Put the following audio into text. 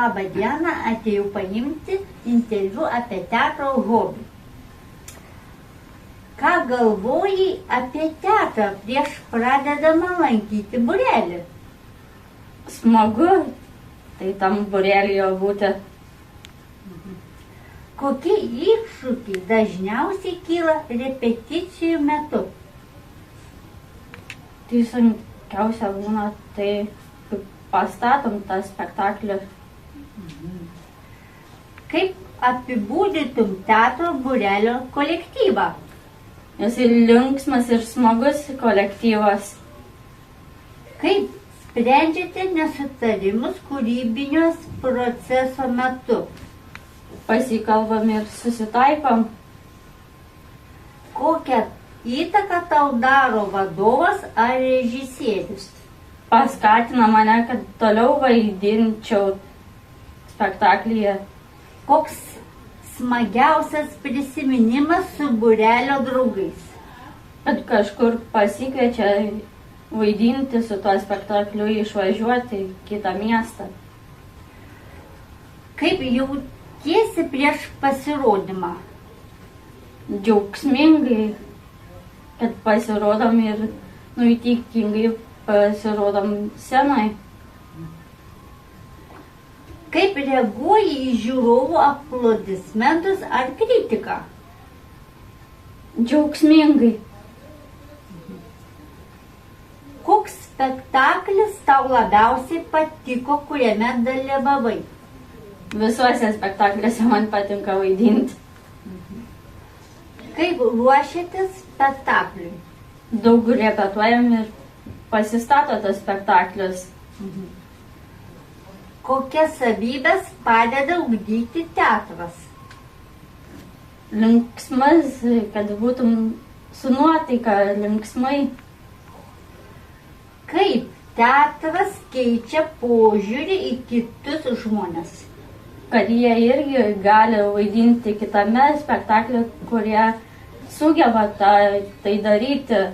Labą dieną, atėjau paimti interviu apie teatro hobį. Ką galvojai apie teatrą prieš pradedama lankyti būrelį? Smagu, tai tam būrelyje būti. Kokie iššūkiai dažniausiai kyla repeticijų metu? Tai sunkiausia būna, tai kaip pastatom tą spektaklį. Kaip apibūdytum teatro būrelio kolektyvą? Jis linksmas ir smagus kolektyvas. Kaip sprendžiate nesutarimus kūrybinės proceso metu? Pasikalbam ir susitaikom. Kokią įtaką tau daro vadovas ar režisierius? Paskatina mane, kad toliau vaidinčiau spektaklyje. Koks smagiausias prisiminimas su būrelio draugais? Bet kažkur pasikviečia vaidinti su tuo spektakliu, išvažiuoti į kitą miestą. Kaip jautiesi prieš pasirodymą? Džiaugsmingai, kad pasirodom ir įtikingai pasirodom scenai. Kaip reaguoji į žiūrovų aplodismentus ar kritiką? Džiaugsmingai. Koks spektaklis tau labiausiai patiko, kuriame dalyvavai? Visuose spektakliuose man patinka vaidinti. Kaip ruošiatės spektakliui? Daug repetuojam ir pasistato tas spektaklius. Kokias savybės padeda ugdyti teatras? Linksmas, kad būtum su nuotaika linksmai. Kaip teatras keičia požiūrį į kitus žmones? Kad jie irgi gali vaidinti kitame spektaklyje, kurie sugeba tai daryti.